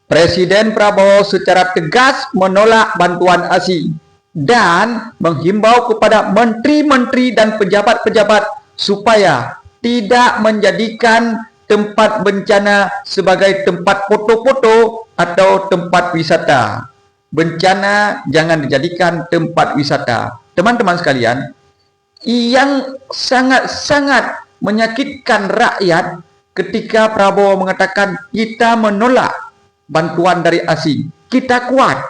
Presiden Prabowo secara tegas menolak bantuan asing dan menghimbau kepada menteri-menteri dan pejabat-pejabat supaya tidak menjadikan tempat bencana sebagai tempat foto-foto atau tempat wisata. Bencana jangan dijadikan tempat wisata. Teman-teman sekalian, yang sangat-sangat menyakitkan rakyat ketika Prabowo mengatakan kita menolak bantuan dari asing, kita kuat.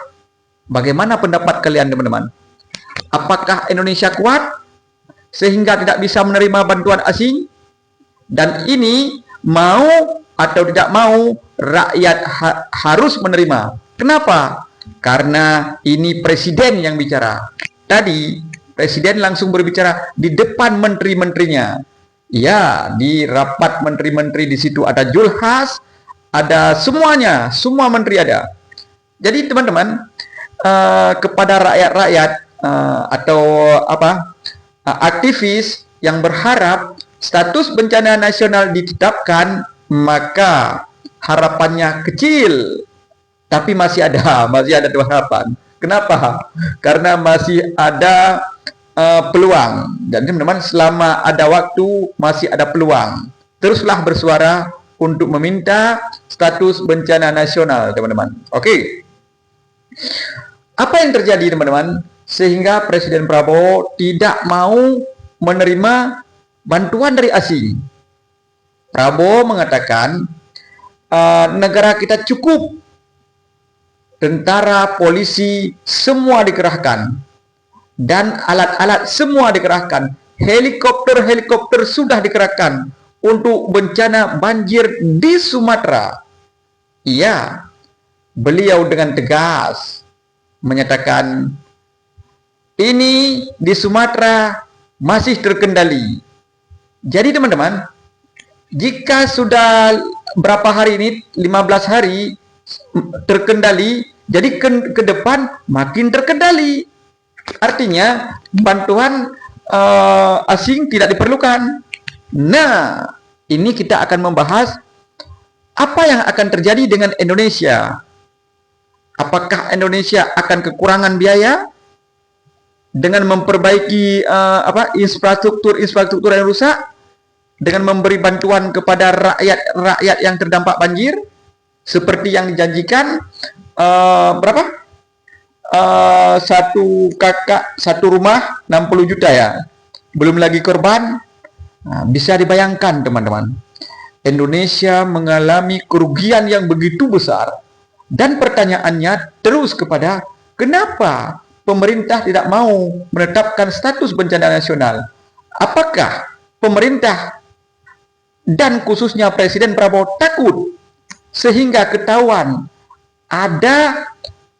Bagaimana pendapat kalian, teman-teman? Apakah Indonesia kuat sehingga tidak bisa menerima bantuan asing? Dan ini mau atau tidak mau rakyat harus menerima. Kenapa? Karena ini presiden yang bicara. Tadi presiden langsung berbicara di depan menteri-menterinya. Ya, di rapat menteri-menteri di situ ada Julhas, ada semuanya, semua menteri ada. Jadi teman-teman, kepada rakyat-rakyat atau aktivis yang berharap status bencana nasional ditetapkan, maka harapannya kecil, tapi masih ada harapan. Kenapa? Karena masih ada peluang. Dan teman-teman, selama ada waktu masih ada peluang. Teruslah bersuara untuk meminta status bencana nasional, teman-teman. Oke. Apa yang terjadi, teman-teman? Sehingga Presiden Prabowo tidak mau menerima bantuan dari asing. Prabowo mengatakan negara kita cukup, tentara, polisi, semua dikerahkan, dan alat-alat semua dikerahkan, helikopter sudah dikerahkan untuk bencana banjir di Sumatera. Iya, beliau dengan tegas menyatakan ini di Sumatera masih terkendali. Jadi teman-teman, jika sudah berapa hari ini, 15 hari terkendali, jadi ke depan makin terkendali. Artinya bantuan asing tidak diperlukan. Nah, ini kita akan membahas apa yang akan terjadi dengan Indonesia. Apakah Indonesia akan kekurangan biaya dengan memperbaiki infrastruktur yang rusak, dengan memberi bantuan kepada rakyat yang terdampak banjir seperti yang dijanjikan? Satu kakak satu rumah 60 juta ya, belum lagi korban. Nah, bisa dibayangkan teman-teman, Indonesia mengalami kerugian yang begitu besar. Dan pertanyaannya terus kepada kenapa pemerintah tidak mau menetapkan status bencana nasional? Apakah pemerintah dan khususnya Presiden Prabowo takut sehingga ketahuan ada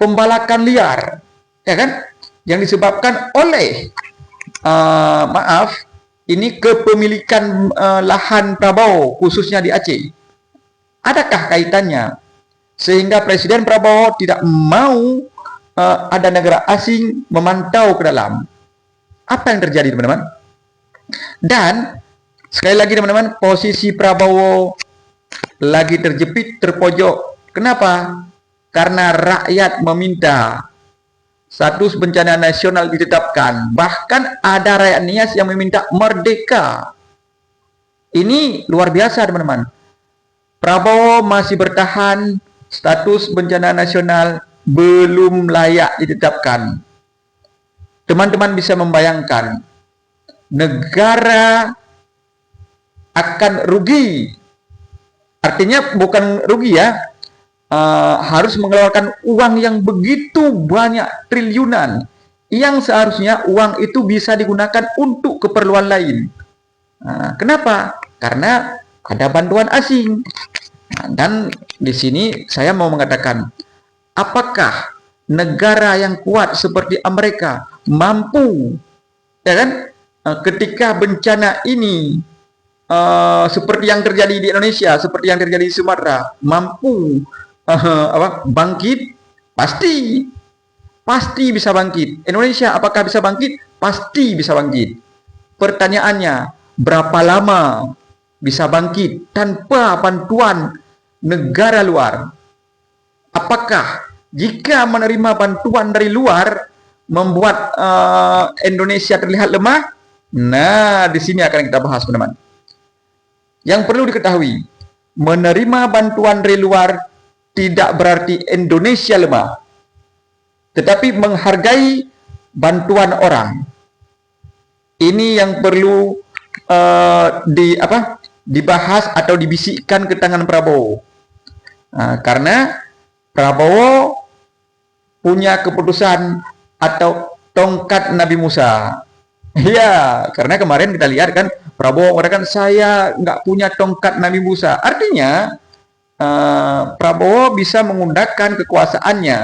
pembalakan liar, ya kan, yang disebabkan oleh ini kepemilikan lahan Prabowo khususnya di Aceh? Adakah kaitannya sehingga Presiden Prabowo tidak mau ada negara asing memantau ke dalam? Apa yang terjadi, teman-teman? Dan sekali lagi teman-teman, posisi Prabowo lagi terjepit, terpojok. Kenapa? Karena rakyat meminta status bencana nasional ditetapkan. Bahkan ada rakyat Nias yang meminta merdeka. Ini luar biasa, teman-teman. Prabowo masih bertahan, status bencana nasional belum layak ditetapkan. Teman-teman bisa membayangkan, negara akan rugi. Artinya bukan rugi ya, harus mengeluarkan uang yang begitu banyak, triliunan, yang seharusnya uang itu bisa digunakan untuk keperluan lain. Kenapa? Karena ada bantuan asing. Dan di sini saya mau mengatakan, apakah negara yang kuat seperti Amerika mampu, ya kan, ketika bencana ini seperti yang terjadi di Indonesia, seperti yang terjadi di Sumatera, mampu bangkit? Pasti bisa bangkit. Indonesia apakah bisa bangkit? Pasti bisa bangkit. Pertanyaannya, berapa lama bisa bangkit tanpa bantuan negara luar? apakah jika menerima bantuan dari luar membuat Indonesia terlihat lemah? Nah, di sini akan kita bahas, teman-teman. Yang perlu diketahui, menerima bantuan dari luar tidak berarti Indonesia lemah, tetapi menghargai bantuan orang. Ini yang perlu dibahas atau dibisikkan ke tangan Prabowo. Karena Prabowo punya keputusan atau tongkat Nabi Musa. Ya, karena kemarin kita lihat kan Prabowo mengatakan saya nggak punya tongkat Nabi Musa. Artinya Prabowo bisa menggunakan kekuasaannya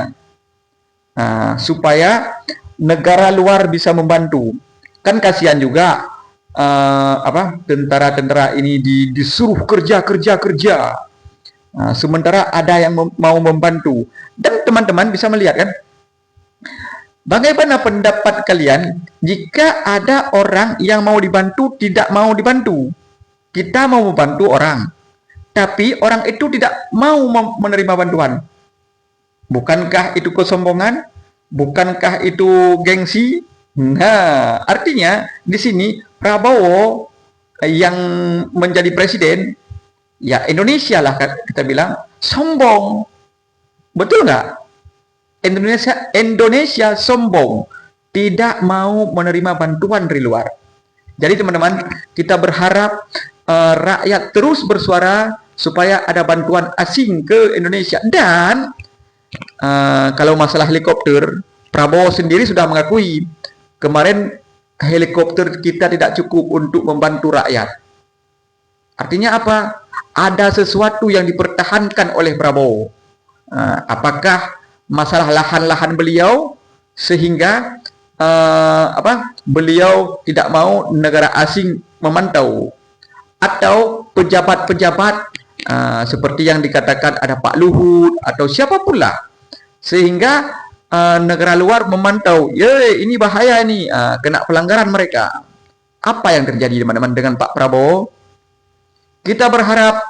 supaya negara luar bisa membantu. Kan kasihan juga tentara-tentara ini disuruh kerja. Sementara ada yang mau membantu. Dan teman-teman bisa melihat kan, bagaimana pendapat kalian jika ada orang yang mau dibantu tidak mau dibantu? Kita mau membantu orang, tapi orang itu tidak mau menerima bantuan. Bukankah itu kesombongan? Bukankah itu gengsi? Nah, artinya di sini Prabowo yang menjadi presiden, ya Indonesia lah kita bilang, sombong. Betul nggak? Indonesia sombong, tidak mau menerima bantuan dari luar. Jadi teman-teman, kita berharap rakyat terus bersuara supaya ada bantuan asing ke Indonesia. Dan kalau masalah helikopter, Prabowo sendiri sudah mengakui kemarin helikopter kita tidak cukup untuk membantu rakyat. Artinya apa? Ada sesuatu yang dipertahankan oleh Prabowo. Apakah masalah lahan-lahan beliau sehingga beliau tidak mau negara asing memantau, atau pejabat-pejabat seperti yang dikatakan ada Pak Luhut atau siapa pula sehingga negara luar memantau, ini bahaya nih, kena pelanggaran mereka. Apa yang terjadi teman-teman dengan Pak Prabowo? Kita berharap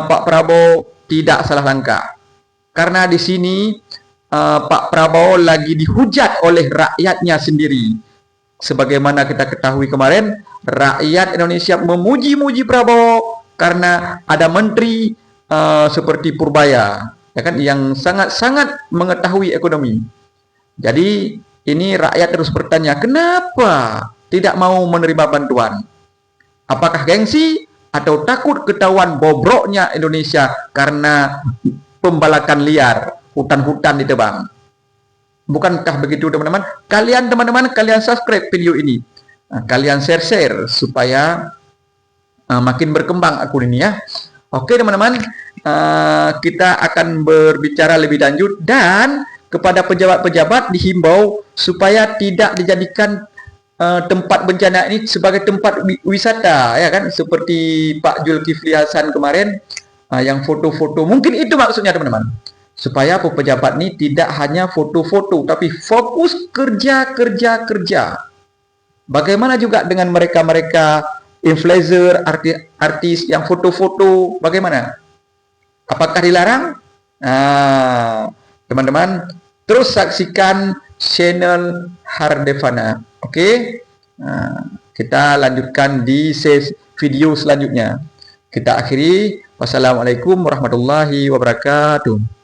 Pak Prabowo tidak salah langkah, karena di sini Pak Prabowo lagi dihujat oleh rakyatnya sendiri. Sebagaimana kita ketahui kemarin, rakyat Indonesia memuji-muji Prabowo karena ada menteri seperti Purbaya, ya kan, yang sangat-sangat mengetahui ekonomi. Jadi ini rakyat terus bertanya, kenapa tidak mau menerima bantuan? Apakah gengsi atau takut ketahuan bobroknya Indonesia karena pembalakan liar, hutan-hutan ditebang? Bukankah begitu teman-teman? Kalian subscribe video ini, kalian share supaya makin berkembang akun ini ya. Oke teman-teman, kita akan berbicara lebih lanjut, dan kepada pejabat-pejabat dihimbau supaya tidak dijadikan tempat bencana ini sebagai tempat wisata, ya kan, seperti Pak Zulkifli Hasan kemarin yang foto-foto. Mungkin itu maksudnya teman-teman, supaya pejabat ini tidak hanya foto-foto tapi fokus kerja. Bagaimana juga dengan mereka influencer, artis yang foto-foto, bagaimana? Apakah dilarang? Teman-teman, terus saksikan channel Hardevana. Oke, kita lanjutkan di video selanjutnya. Kita akhiri. Wassalamualaikum warahmatullahi wabarakatuh.